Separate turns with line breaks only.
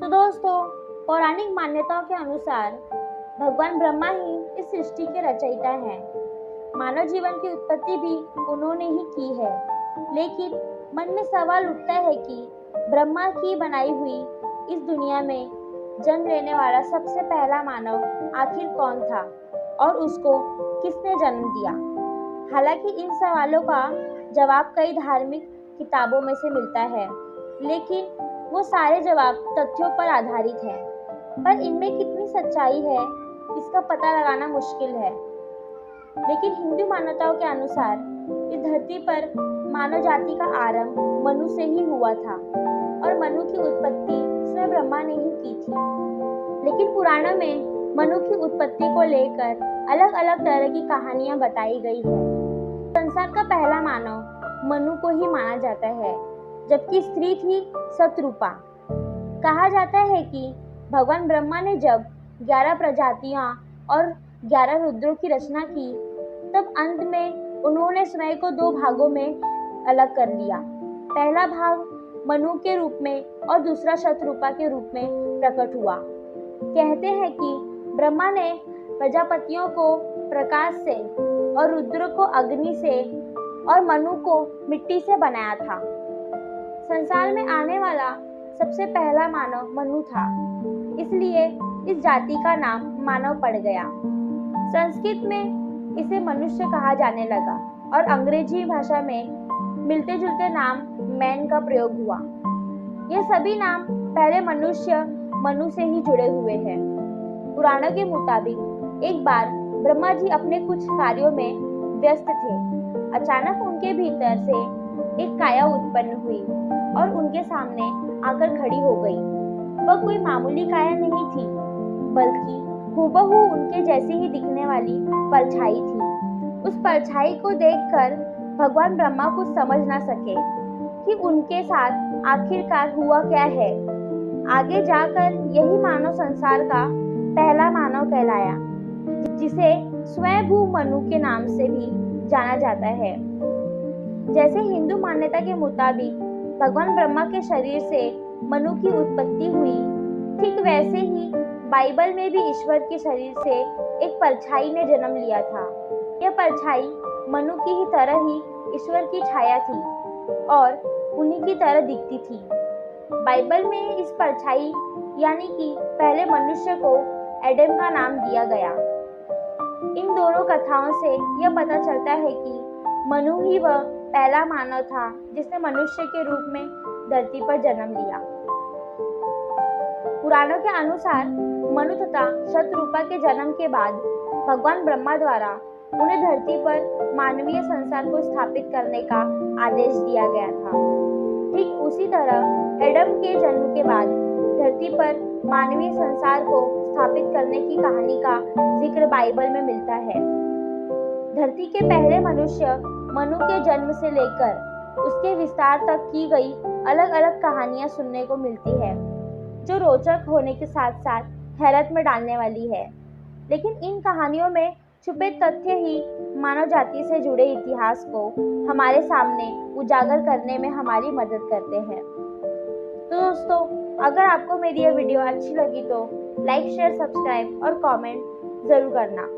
तो दोस्तों, पौराणिक मान्यताओं के अनुसार भगवान ब्रह्मा ही इस सृष्टि के रचयिता हैं। मानव जीवन की उत्पत्ति भी उन्होंने ही की है। लेकिन मन में सवाल उठता है कि ब्रह्मा की बनाई हुई इस दुनिया में जन्म लेने वाला सबसे पहला मानव आखिर कौन था और उसको किसने जन्म दिया। हालांकि इन सवालों का जवाब कई धार्मिक किताबों में से मिलता है, लेकिन वो सारे जवाब तथ्यों पर आधारित हैं। पर इनमें कितनी सच्चाई है, इसका पता लगाना मुश्किल है। लेकिन हिंदू मान्यताओं के अनुसार इस धरती पर मानव जाति का आरंभ मनु से ही हुआ था और मनु की उत्पत्ति स्वयं ब्रह्मा ने ही की थी। लेकिन पुराणों में मनु की उत्पत्ति को लेकर अलग अलग तरह की कहानियां बताई गई है। संसार का पहला मानव मनु को ही माना जाता है, जबकि स्त्री थी शतरूपा। कहा जाता है कि भगवान ब्रह्मा ने जब 11 प्रजातियां और 11 रुद्रों की रचना की, तब अंत में उन्होंने स्वयं को 2 भागों में अलग कर लिया। पहला भाग मनु के रूप में और दूसरा शतरूपा के रूप में प्रकट हुआ। कहते हैं कि ब्रह्मा ने प्रजापतियों को प्रकाश से और रुद्र को अग्नि से और मनु को मिट्टी से बनाया था। संसार में आने वाला सबसे पहला मानव मनु था, इसलिए इस जाति का नाम मानव पड़ गया। संस्कृत में इसे मनुष्य कहा जाने लगा और अंग्रेजी भाषा में मिलते जुलते नाम मैन का प्रयोग हुआ। ये सभी नाम पहले मनुष्य मनु से ही जुड़े हुए हैं। पुराणों के मुताबिक एक बार ब्रह्मा जी अपने कुछ कार्यों में व्यस्त थे। अचानक उनके भीतर से एक काया उत्पन्न हुई और उनके सामने आकर खड़ी हो गई। वह कोई मामूली काया नहीं थी, बल्कि हूबहू उनके जैसी ही दिखने वाली परछाई थी। उस परछाई को देखकर भगवान ब्रह्मा कुछ समझ ना सके कि उनके साथ आखिरकार हुआ क्या है। आगे जाकर यही मानव संसार का पहला मानव कहलाया, जिसे स्वयंभू मनु के नाम से भी जाना जाता है। जैसे हिंदू मान्यता के मुताबिक भगवान ब्रह्मा के शरीर से मनु की उत्पत्ति हुई, ठीक वैसे ही बाइबल में भी ईश्वर के शरीर से एक परछाई ने जन्म लिया था। यह परछाई मनु की ही तरह ही ईश्वर की छाया थी और उन्हीं की तरह दिखती थी। बाइबल में इस परछाई यानी कि पहले मनुष्य को एडम का नाम दिया गया। इन दोनों कथाओं से यह पता चलता है कि मनु ही वह पहला मानव था जिसने मनुष्य के रूप में धरती पर जन्म लिया। पुराणों के अनुसार मनु तथा शतरूपा के जन्म के बाद भगवान ब्रह्मा द्वारा उन्हें धरती पर मानवीय संसार को स्थापित करने का आदेश दिया गया था। ठीक उसी तरह एडम के जन्म के बाद धरती पर मानवीय संसार को स्थापित करने की कहानी का जिक्र बाइबल में मिलता है। धरती के पहले मनुष्य मनु के जन्म से लेकर उसके विस्तार तक की गई अलग अलग कहानियां सुनने को मिलती है, जो रोचक होने के साथ साथ हैरत में डालने वाली है। लेकिन इन कहानियों में छुपे तथ्य ही मानव जाति से जुड़े इतिहास को हमारे सामने उजागर करने में हमारी मदद करते हैं। तो दोस्तों, अगर आपको मेरी यह वीडियो अच्छी लगी तो लाइक, शेयर, सब्सक्राइब और कमेंट जरूर करना।